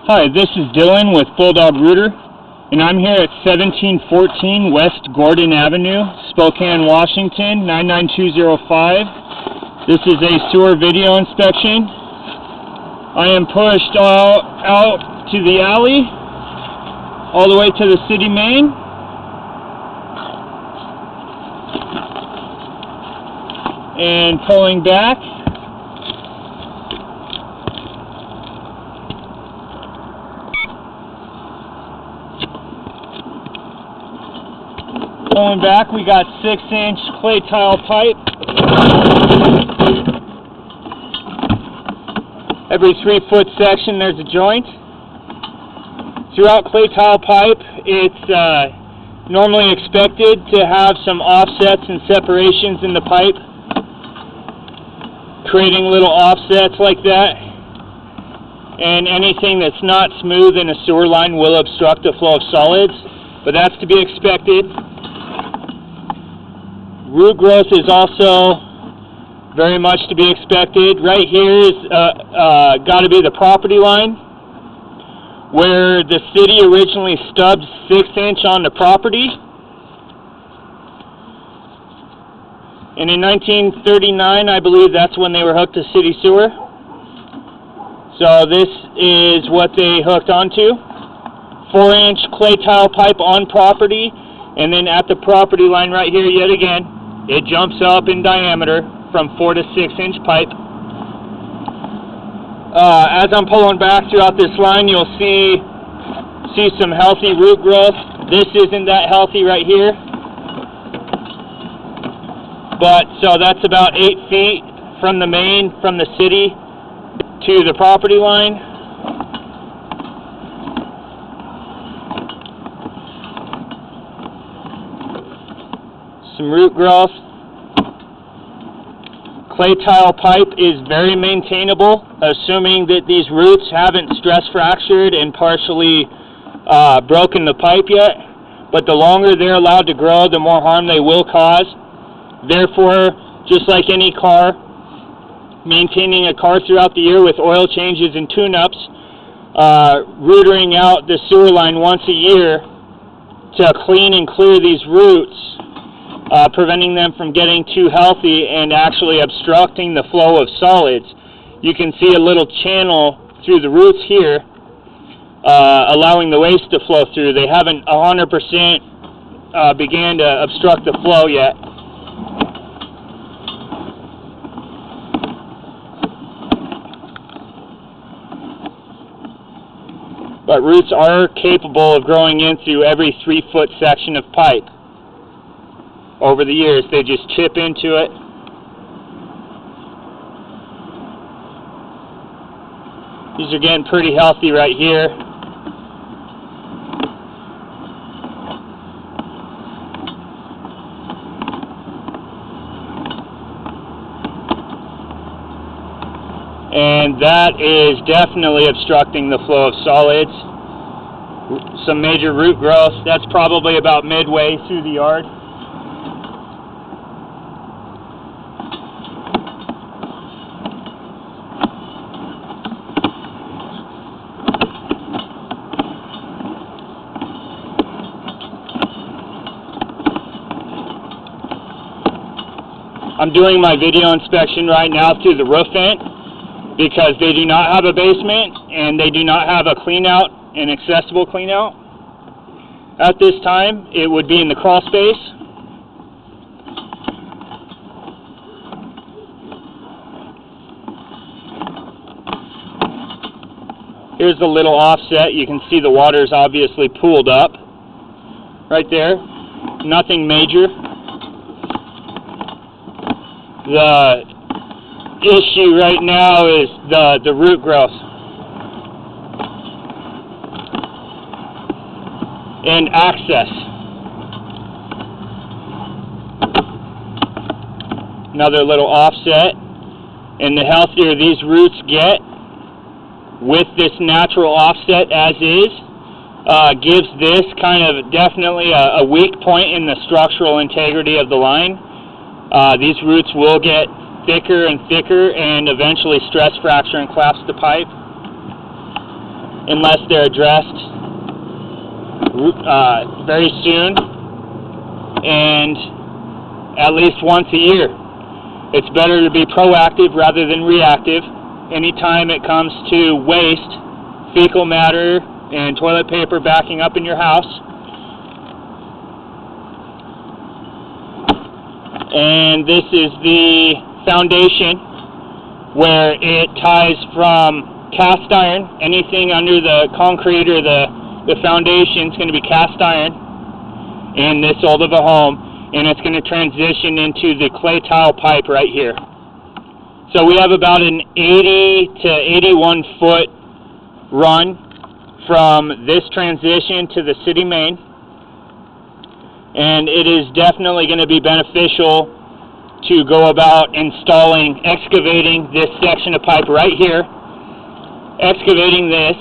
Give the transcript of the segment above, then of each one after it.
Hi, this is Dylan with Bulldog Rooter, and I'm here at 1714 West Gordon Avenue, Spokane, Washington, 99205. This is a sewer video inspection. I am pushed out to the alley, all the way to the city main. And pulling back. Pulling back, we got 6-inch clay tile pipe. Every 3-foot section there's a joint. Throughout clay tile pipe, it's normally expected to have some offsets and separations in the pipe, creating little offsets like that. And anything that's not smooth in a sewer line will obstruct the flow of solids, but that's to be expected. Root growth is also very much to be expected. Right here is got to be the property line, where the city originally stubbed 6-inch on the property. And in 1939, I believe that's when they were hooked to city sewer. So this is what they hooked onto. 4-inch clay tile pipe on property, and then at the property line right here, yet again, it jumps up in diameter from 4 to 6-inch pipe. As I'm pulling back throughout this line, you'll see some healthy root growth. This isn't that healthy right here. But so that's about 8 feet from the main, from the city to the property line. Some root growth. Clay tile pipe is very maintainable, assuming that these roots haven't stress fractured and partially broken the pipe yet. But the longer they're allowed to grow, the more harm they will cause. Therefore, just like any car, maintaining a car throughout the year with oil changes and tune-ups, rootering out the sewer line once a year to clean and clear these roots, preventing them from getting too healthy and actually obstructing the flow of solids. You can see a little channel through the roots here, allowing the waste to flow through. They haven't 100% began to obstruct the flow yet. But roots are capable of growing into every 3-foot section of pipe. Over the years, they just chip into it. These are getting pretty healthy right here. And that is definitely obstructing the flow of solids. Some major root growth. That's probably about midway through the yard. I'm doing my video inspection right now through the roof vent, because they do not have a basement and they do not have a clean out, an accessible clean out. At this time, it would be in the crawl space. Here's the little offset. You can see the water's obviously pooled up right there. Nothing major. The issue right now is the root growth and access. Another little offset, and the healthier these roots get with this natural offset as is, gives this kind of definitely a weak point in the structural integrity of the line. These roots will get thicker and thicker and eventually stress fracture and collapse the pipe. unless they're addressed very soon and at least once a year. It's better to be proactive rather than reactive. Anytime it comes to waste, fecal matter, and toilet paper backing up in your house. And this is the foundation where it ties from cast iron. Anything under the concrete or the foundation is going to be cast iron in this old of a home, and it's going to transition into the clay tile pipe right here. So we have about an 80 to 81 foot run from this transition to the city main, and it is definitely going to be beneficial to go about excavating this section of pipe right here, excavating this,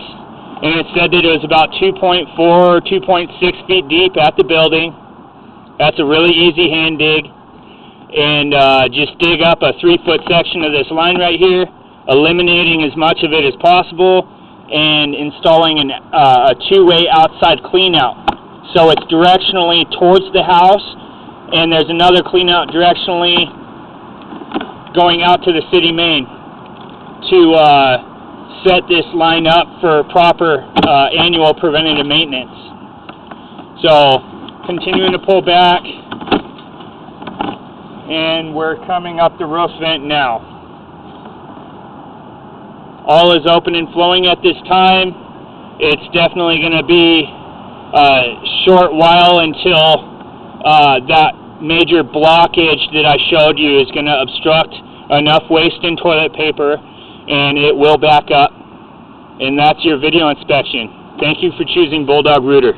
and it said that it was about 2.4 or 2.6 feet deep at the building. That's a really easy hand dig, and just dig up a 3-foot section of this line right here, eliminating as much of it as possible, and installing a two-way outside cleanout. So it's directionally towards the house, and there's another cleanout directionally going out to the city main to set this line up for proper annual preventative maintenance. So continuing to pull back, and we're coming up the roof vent now. All is open and flowing at this time. It's definitely going to be a short while until that major blockage that I showed you is going to obstruct enough waste in toilet paper, and it will back up. And that's your video inspection. Thank you for choosing Bulldog Rooter.